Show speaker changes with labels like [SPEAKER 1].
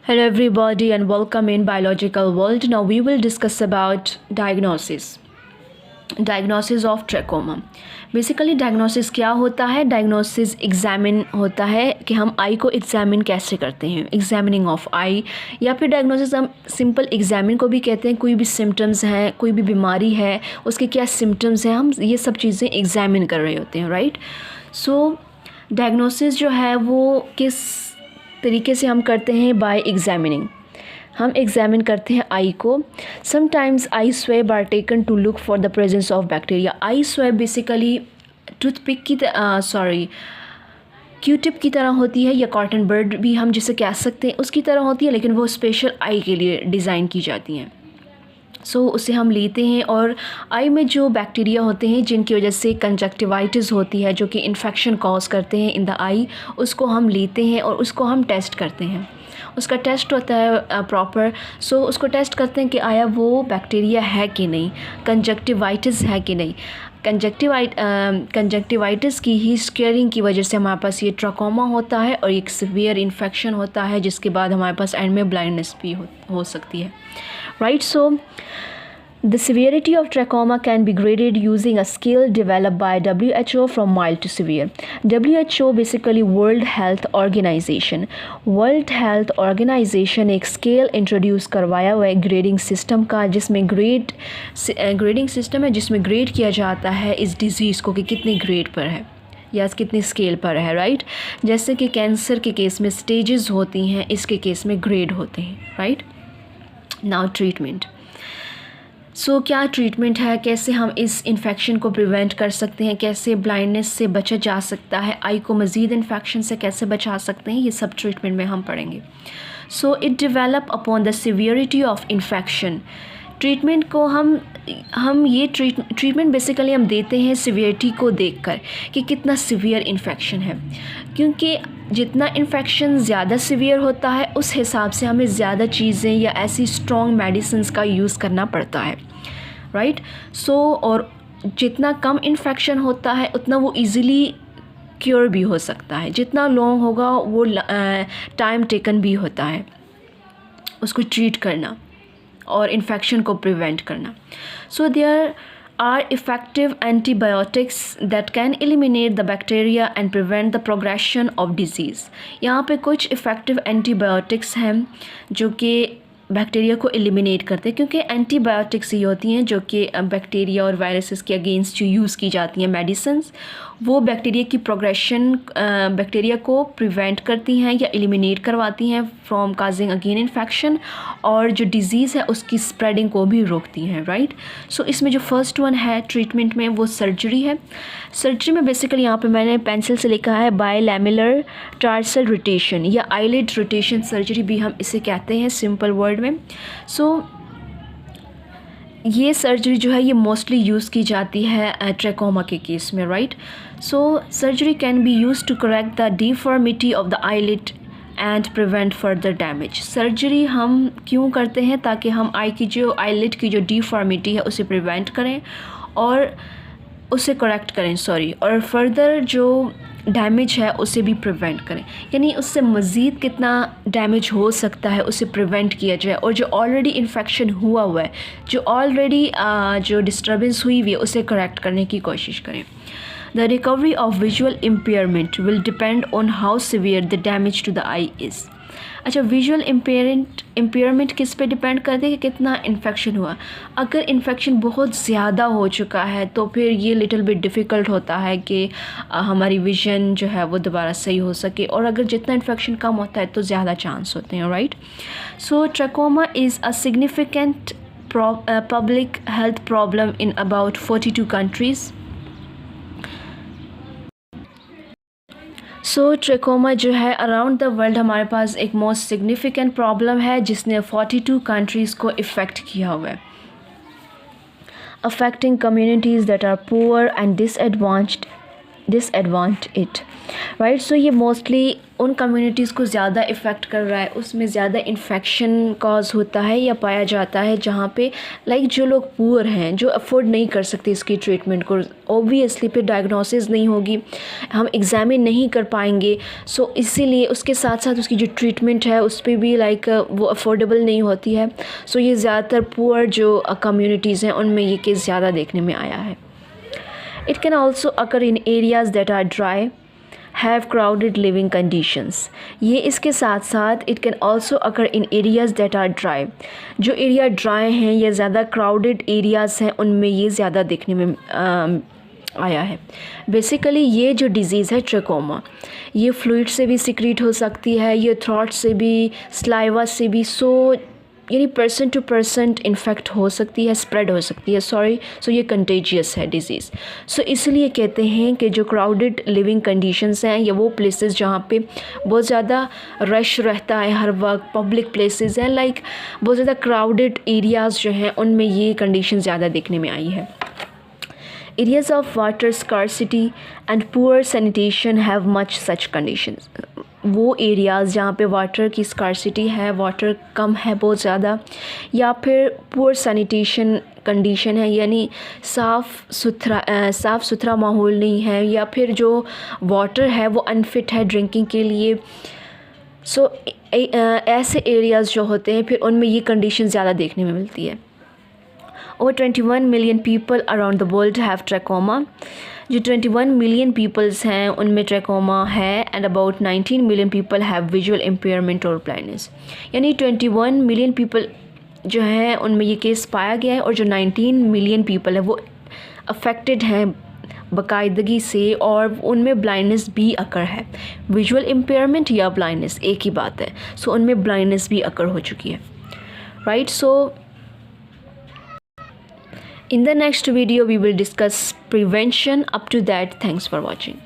[SPEAKER 1] Hello everybody and welcome in biological world. Now we will discuss about diagnosis of trachoma. Basically diagnosis क्या होता है? Diagnosis examine होता है कि हम आई को एग्जामिन कैसे करते हैं, एग्जामिनिंग ऑफ आई, या फिर डायग्नोसिस हम सिंपल एग्जामिन को भी कहते हैं। कोई भी सिम्टम्स हैं, कोई भी बीमारी है, उसके क्या सिम्टम्स हैं, हम ये सब चीज़ें एग्जामिन कर रहे होते हैं, राइट। सो डायग्नोसिस जो है वो किस तरीके से हम करते हैं? Bye examining. हम एग्जामिन करते हैं आई को। Sometimes eye swab are taken to look for the presence of bacteria. Eye swab basically toothpick की क्यूटिप की तरह होती है, या कॉटन बर्ड भी हम जिसे कह सकते हैं उसकी तरह होती है, लेकिन वो स्पेशल आई के लिए डिज़ाइन की जाती हैं। सो उसे हम लेते हैं और आई में जो बैक्टीरिया होते हैं जिनकी वजह से कंजक्टिवाइटिस होती है, जो कि इन्फेक्शन कॉज करते हैं इन द आई, उसको हम लेते हैं और उसको हम टेस्ट करते हैं। उसका टेस्ट होता है प्रॉपर। सो उसको टेस्ट करते हैं कि आया वो बैक्टीरिया है कि नहीं, कंजक्टिवाइटिस है कि नहीं। कंजक्टिवाइटिस की ही स्केयरिंग की वजह से हमारे पास ये ट्राकोमा होता है और एक सीवियर इन्फेक्शन होता है, जिसके बाद हमारे पास एंड में ब्लाइंडनेस भी हो सकती है, right. So the severity of trachoma can be graded using a scale developed by WHO from mild to severe. WHO basically World Health Organization एक स्केल इंट्रोड्यूस करवाया हुआ है ग्रेडिंग सिस्टम का, जिसमें ग्रेडिंग सिस्टम है जिसमें ग्रेड किया जाता है इस डिज़ीज़ को कि कितने ग्रेड पर है या कितने स्केल पर है, राइट। जैसे कि कैंसर के केस में स्टेजेस होती हैं, इसके केस में ग्रेड होते हैं, राइट। Now treatment. सो क्या ट्रीटमेंट है, कैसे हम इस इन्फेक्शन को प्रिवेंट कर सकते हैं, कैसे ब्लाइंडनेस से बचा जा सकता है, आई को मज़ीद इन्फेक्शन से कैसे बचा सकते हैं, ये सब ट्रीटमेंट में हम पढ़ेंगे। So it develop upon the severity of infection. Treatment को हम ये ट्रीटमेंट बेसिकली हम देते हैं सीवियरिटी को देखकर कि कितना सीवियर इन्फेक्शन है, क्योंकि जितना इन्फेक्शन ज़्यादा सीवियर होता है उस हिसाब से हमें ज़्यादा चीज़ें या ऐसी स्ट्रॉन्ग मेडिसिन्स का यूज़ करना पड़ता है, राइट। सो और जितना कम इन्फेक्शन होता है उतना वो इजीली क्योर भी हो सकता है, जितना लॉन्ग होगा वो टाइम टेकन भी होता है उसको ट्रीट करना और इन्फेक्शन को प्रिवेंट करना। So there are effective antibiotics that can eliminate the bacteria and prevent the progression of disease. यहाँ पे कुछ effective antibiotics हैं जो कि बैक्टीरिया को एलिमिनेट करते हैं, क्योंकि एंटीबायोटिक्स ही होती हैं जो कि बैक्टीरिया और वायरसेस के अगेंस्ट जो यूज़ की जाती हैं मेडिसिन्स, वो बैक्टीरिया की प्रोग्रेशन, बैक्टीरिया को प्रिवेंट करती हैं या एलिमिनेट करवाती हैं फ्रॉम काजिंग अगेन इन्फेक्शन, और जो डिज़ीज़ है उसकी स्प्रेडिंग को भी रोकती हैं, राइट। सो इसमें जो फर्स्ट वन है ट्रीटमेंट में वो सर्जरी है। सर्जरी में बेसिकली यहाँ पे मैंने पेंसिल से लिखा है बायलैमेलर टार्सल रोटेशन या आईलिड रोटेशन सर्जरी भी हम इसे कहते हैं सिंपल वर्ड में। सो ये सर्जरी जो है ये मोस्टली यूज़ की जाती है ट्रैकोमा के केस में, right. So surgery can be use to correct the deformity of the eyelid and prevent further damage. Surgery हम क्यों करते हैं? ताकि हम आई की जो आईलिड की जो डिफॉर्मिटी है उसे प्रिवेंट करें और उसे करेक्ट करें, और फर्दर जो डैमेज है उसे भी प्रिवेंट करें, यानी उससे मज़ीद कितना डैमेज हो सकता है उसे प्रिवेंट किया जाए, और जो ऑलरेडी इन्फेक्शन हुआ है, जो ऑलरेडी जो डिस्टर्बेंस हुई है उसे करेक्ट करने की कोशिश करें। The recovery of visual impairment will depend on how severe the damage to the eye is. अच्छा, विजुअल इम्पेयरमेंट किस पे डिपेंड करती है कि कितना इन्फेक्शन हुआ। अगर इन्फेक्शन बहुत ज़्यादा हो चुका है तो फिर ये लिटिल बिट डिफ़िकल्ट होता है कि हमारी विजन जो है वो दोबारा सही हो सके, और अगर जितना इन्फेक्शन कम होता है तो ज़्यादा चांस होते हैं, right. So trachoma is a significant public health problem in about 42 countries. So trachoma जो है अराउंड द वर्ल्ड हमारे पास एक मोस्ट सिग्निफिकेंट प्रॉब्लम है जिसने 42 कंट्रीज़ को इफ़ेक्ट किया हुआ है, affecting communities that are poor and disadvantaged disadvantage right. So ये मोस्टली उन कम्युनिटीज़ को ज़्यादा इफ़ेक्ट कर रहा है, उसमें ज़्यादा इन्फेक्शन कॉज होता है या पाया जाता है, जहाँ पे लाइक जो लोग पुअर हैं, जो अफोर्ड नहीं कर सकते इसकी ट्रीटमेंट को, ऑब्वियसली फिर डायग्नोसिस नहीं होगी, हम एग्ज़ामिन नहीं कर पाएंगे। सो इसीलिए उसके साथ साथ उसकी जो ट्रीटमेंट है उस पर भी लाइक वो अफोर्डेबल नहीं होती है। सो ये ज़्यादातर पुअर जो कम्युनिटीज़ हैं उनमें ये केस ज़्यादा देखने में आया है। It can also occur in areas that are dry, have crowded living conditions. ये इसके साथ साथ it can also occur in areas that are dry. जो एरिया ड्राई हैं या ज़्यादा crowded areas हैं उनमें ये ज़्यादा देखने में आया है। बेसिकली ये जो डिज़ीज़ है ट्रकोमा, ये फ्लूइड से भी सिक्रीट हो सकती है, ये थ्रॉट से भी, स्लाइवा से भी, सो यानी पर्सन टू पर्सन इन्फेक्ट हो सकती है, स्प्रेड हो सकती है, सो ये कंटेजियस है डिज़ीज़। सो इसलिए कहते हैं कि जो क्राउडेड लिविंग कंडीशंस हैं या वो प्लेसेस जहाँ पे बहुत ज़्यादा रश रहता है हर वक्त, पब्लिक प्लेसेस हैं, लाइक बहुत ज़्यादा क्राउडेड एरियाज़ जो हैं उनमें ये कंडीशन ज़्यादा देखने में आई है। Areas of water scarcity and poor sanitation have much such conditions. वो एरियाज़ जहाँ पे वाटर की स्कारसिटी है, वाटर कम है बहुत ज़्यादा, या फिर पुअर सैनिटेशन कंडीशन है, यानी साफ़ सुथरा माहौल नहीं है, या फिर जो वाटर है वो अनफिट है ड्रिंकिंग के लिए। सो ऐसे एरियाज़ जो होते हैं फिर उनमें ये कंडीशन ज़्यादा देखने में मिलती है। Over 21 million people around the world have trachoma. जो 21 मिलियन पीपल्स हैं उनमें ट्रैकोमा है, and about 19 million people have visual impairment और ब्लाइंडनेस। यानी 21 मिलियन पीपल जो हैं उनमें ये केस पाया गया है, और जो 19 मिलियन पीपल है वो अफेक्टेड हैं बाकायदगी से, और उनमें ब्लाइंडनेस भी अकर है। विजुअल इम्पेयरमेंट या ब्लाइंडनेस एक ही बात है। सो उनमें ब्लाइंडनेस भी अकर हो चुकी है, right. So in the next video we will discuss prevention. Up to that, thanks for watching.